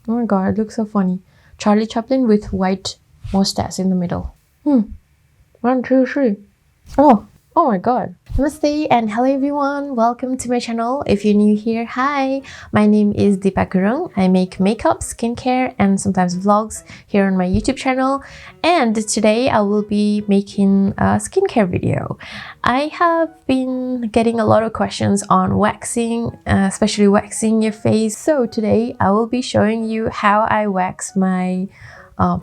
Oh my god, it looks so funny. Charlie Chaplin with white mustache in the middle. 1, 2, 3. Oh my god. Namaste and hello everyone. Welcome to my channel. If you're new here, hi. My name is Deepa. I make makeup, skincare, and sometimes vlogs here on my YouTube channel. And today I will be making a skincare video. I have been getting a lot of questions on waxing, especially waxing your face. So today I will be showing you how I wax my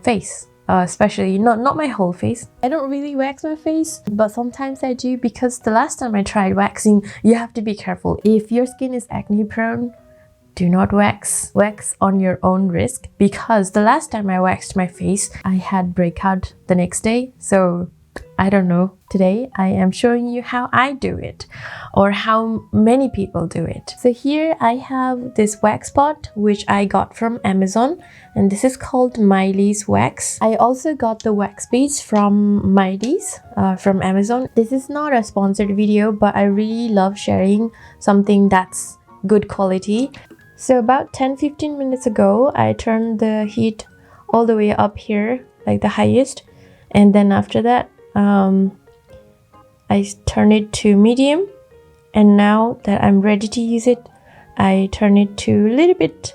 face. Especially not my whole face. I don't really wax my face, but sometimes I do, because the last time I tried waxing, you have to be careful. If your skin is acne prone, do not wax. Wax on your own risk, because the last time I waxed my face, I had breakout the next day. So I don't know. Today I am showing you how I do it, or how many people do it. So here I have this wax pot which I got from Amazon, and this is called MYLEE's wax. I also got the wax beads from MYLEE's from Amazon. This is not a sponsored video, but I really love sharing something that's good quality. So about 10-15 minutes ago, I turned the heat all the way up here, like the highest, and then after that I turn it to medium, and now that I'm ready to use it, I turn it to a little bit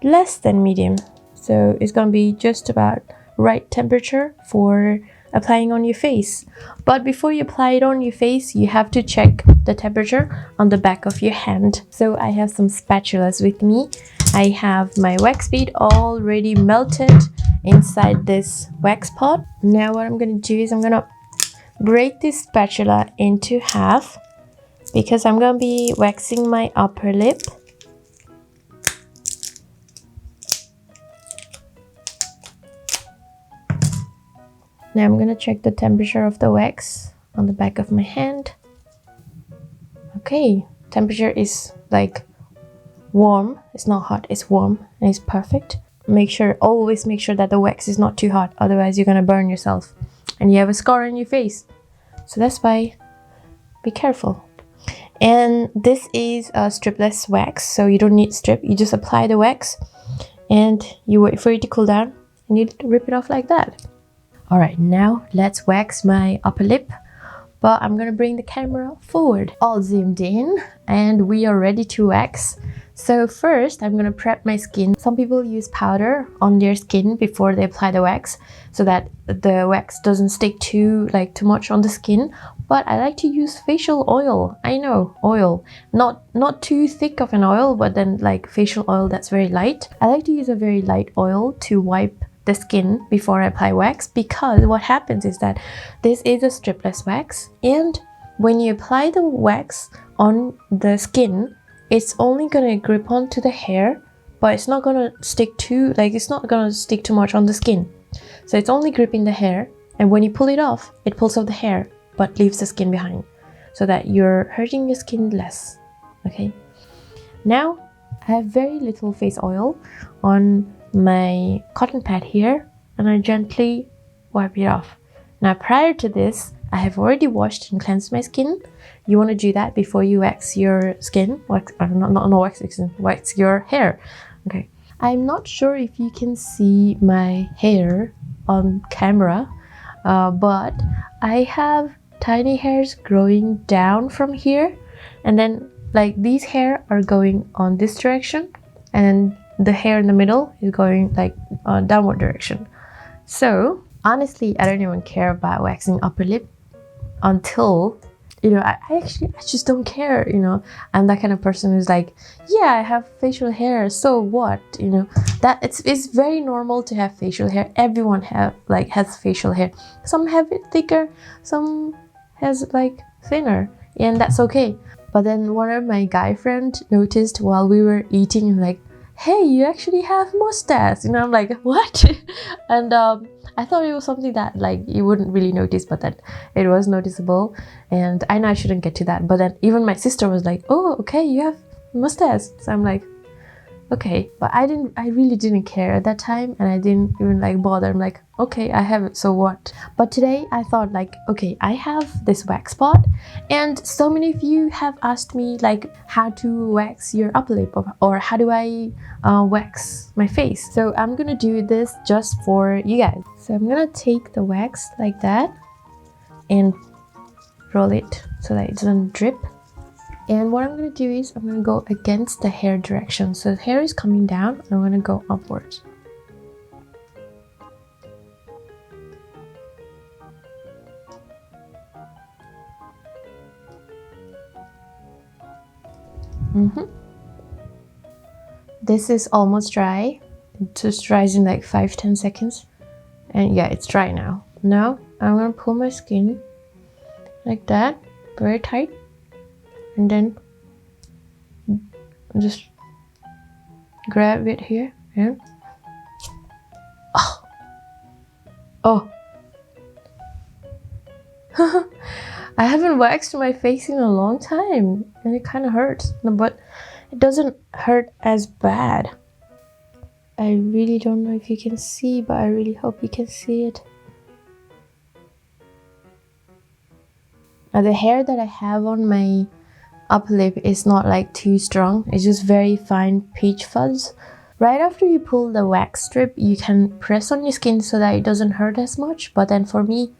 less than medium. So it's gonna be just about right temperature for applying on your face. But before you apply it on your face, you have to check the temperature on the back of your hand. So I have some spatulas with me. I have my wax bead already melted inside this wax pot. Now what I'm gonna do is I'm gonna break this spatula into half, because I'm gonna be waxing my upper lip. Now I'm gonna check the temperature of the wax on the back of my hand. Okay, temperature is like warm. It's not hot, it's warm, and it's perfect. Always make sure that the wax is not too hot, otherwise you're gonna burn yourself and you have a scar on your face. So that's why be careful. And this is a stripless wax, so you don't need strip. You just apply the wax and you wait for it to cool down, and you rip it off like that. All right, now let's wax my upper lip, but I'm gonna bring the camera forward, all zoomed in, and we are ready to wax. So first I'm gonna prep my skin. Some people use powder on their skin before they apply the wax, so that the wax doesn't stick too much on the skin. But I like to use facial oil. I know, oil, not too thick of an oil, but then like facial oil that's very light. I like to use a very light oil to wipe the skin before I apply wax, because what happens is that this is a stripless wax, and when you apply the wax on the skin, it's only gonna grip onto the hair, but it's not gonna stick too much on the skin. So it's only gripping the hair, and when you pull it off, it pulls off the hair but leaves the skin behind, so that you're hurting your skin less. Okay, now I have very little face oil on my cotton pad here, and I gently wipe it off. Now prior to this, I have already washed and cleansed my skin. You want to do that before you wax your skin, wax your hair. Okay, I'm not sure if you can see my hair on camera, but I have tiny hairs growing down from here, and then like these hair are going on this direction, and the hair in the middle is going like downward direction. So honestly, I don't even care about waxing upper lip until, you know, I just don't care, you know. I'm that kind of person who's like, yeah, I have facial hair, so what, you know. That it's very normal to have facial hair. Everyone has facial hair. Some have it thicker, some has like thinner, and that's okay. But then one of my guy friends noticed while we were eating, like, hey, you actually have mustache, you know. I'm like, what? And I thought it was something that like you wouldn't really notice, but that it was noticeable. And I know I shouldn't get to that, but then even my sister was like, oh, okay, you have mustache. So I'm like, okay. But I really didn't care at that time, and I didn't even like bother. I'm like, okay, I have it, so what? But today I thought like, okay, I have this wax spot, and so many of you have asked me like how to wax your upper lip, or how do I wax my face. So I'm gonna do this just for you guys. So I'm gonna take the wax like that and roll it so that it doesn't drip. And what I'm going to do is I'm going to go against the hair direction. So the hair is coming down, I'm going to go upwards. This is almost dry. It just dries in like 5-10 seconds. And yeah, it's dry now. Now I'm going to pull my skin like that, very tight. And then just grab it here and oh I haven't waxed my face in a long time, and it kind of hurts, but it doesn't hurt as bad. I really don't know if you can see, but I really hope you can see it. Now the hair that I have on my upper lip is not like too strong, it's just very fine peach fuzz. Right after you pull the wax strip, you can press on your skin so that it doesn't hurt as much, but then for me,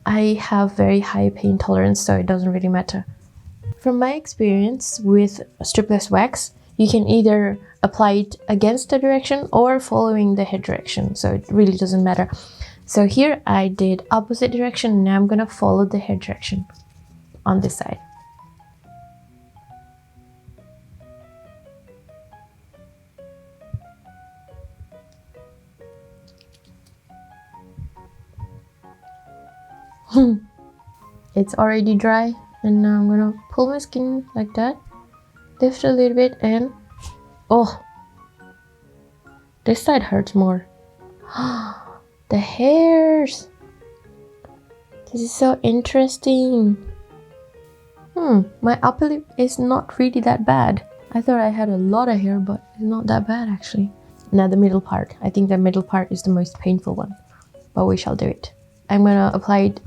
I have very high pain tolerance, so it doesn't really matter. From my experience with stripless wax, you can either apply it against the direction or following the head direction, so it really doesn't matter. So here I did opposite direction, and now I'm gonna follow the head direction on this side. It's already dry, and now I'm gonna pull my skin like that, lift a little bit, and oh, this side hurts more. The hairs! This is so interesting. My upper lip is not really that bad. I thought I had a lot of hair, but it's not that bad actually. Now the middle part. I think the middle part is the most painful one, but we shall do it. I'm gonna apply it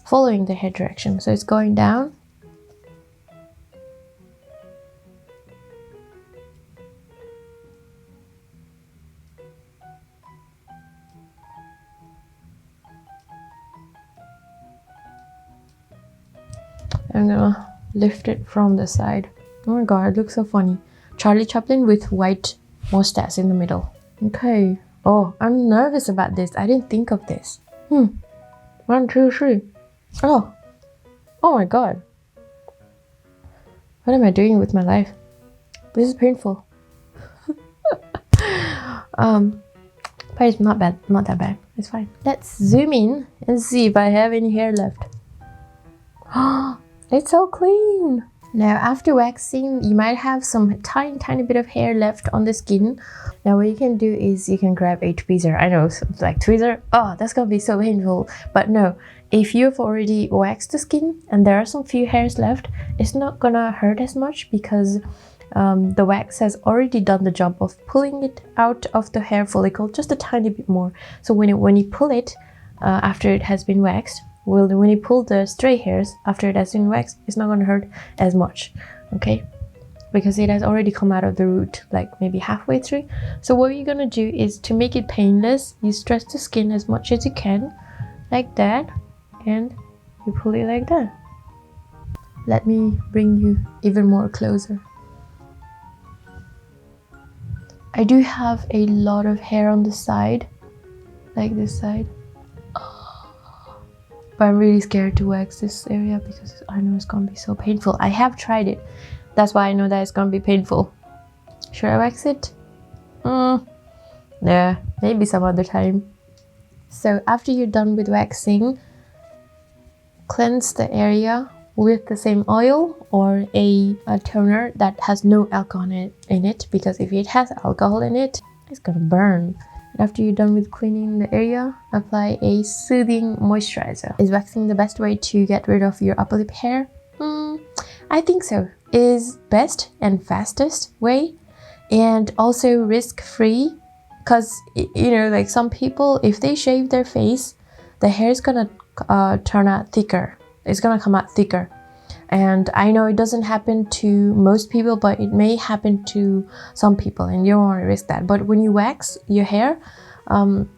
following the head direction, so it's going down. I'm gonna lift it from the side. Oh my god, it looks so funny. Charlie Chaplin with white mustache in the middle. Okay. Oh, I'm nervous about this. I didn't think of this. 1, 2, 3. Oh my god. What am I doing with my life? This is painful. But it's not bad, not that bad. It's fine. Let's zoom in and see if I have any hair left. It's so clean. Now after waxing, you might have some tiny bit of hair left on the skin. Now what you can do is you can grab a tweezer. I know, it's like tweezer, oh, that's gonna be so painful. But no, if you've already waxed the skin and there are some few hairs left, it's not gonna hurt as much because the wax has already done the job of pulling it out of the hair follicle just a tiny bit more. So when you pull it after it has been waxed, when you pull the stray hairs after it has been waxed, it's not going to hurt as much, okay? Because it has already come out of the root, like maybe halfway through. So what you're going to do is, to make it painless, you stretch the skin as much as you can, like that, and you pull it like that. Let me bring you even more closer. I do have a lot of hair on the side, like this side. But I'm really scared to wax this area because I know it's gonna be so painful. I have tried it. That's why I know that it's gonna be painful. Should I wax it? Nah, maybe some other time. So after you're done with waxing, cleanse the area with the same oil or a toner that has no alcohol in it, because if it has alcohol in it, it's gonna burn. After you're done with cleaning the area, apply a soothing moisturizer. Is waxing the best way to get rid of your upper lip hair? I think so. It is best and fastest way, and also risk-free, because you know, like some people, if they shave their face, the hair is gonna turn out thicker. It's gonna come out thicker. And I know it doesn't happen to most people, but it may happen to some people, and you don't want to risk that. But when you wax your hair,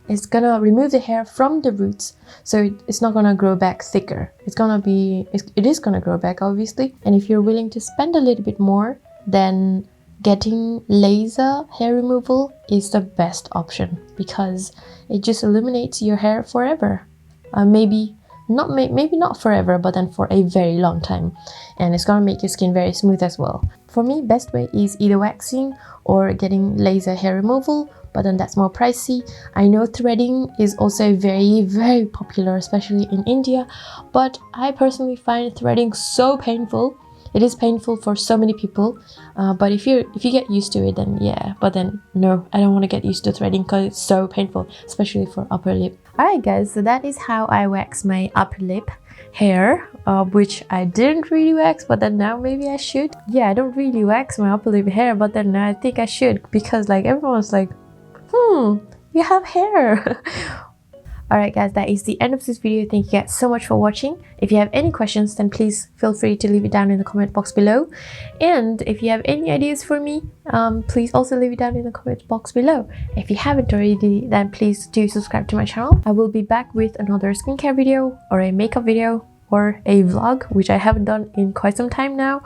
it's gonna remove the hair from the roots, so it's not gonna grow back thicker. It is gonna grow back, obviously. And if you're willing to spend a little bit more, then getting laser hair removal is the best option, because it just illuminates your hair forever. Maybe not forever, but then for a very long time, and it's gonna make your skin very smooth as well. For me, best way is either waxing or getting laser hair removal, but then that's more pricey. I know threading is also very, very popular, especially in India, but I personally find threading so painful. It is painful for so many people, but if you get used to it, then yeah. But then no, I don't want to get used to threading because it's so painful, especially for upper lip. Alright guys, so that is how I wax my upper lip hair, which I didn't really wax, but then now maybe I should. Yeah, I don't really wax my upper lip hair, but then now I think I should, because like everyone's like, you have hair. Alright guys, that is the end of this video. Thank you guys so much for watching. If you have any questions, then please feel free to leave it down in the comment box below. And if you have any ideas for me, please also leave it down in the comment box below. If you haven't already, then please do subscribe to my channel. I will be back with another skincare video, or a makeup video, or a vlog, which I haven't done in quite some time now.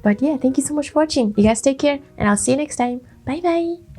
But yeah, thank you so much for watching. You guys take care, and I'll see you next time. Bye bye.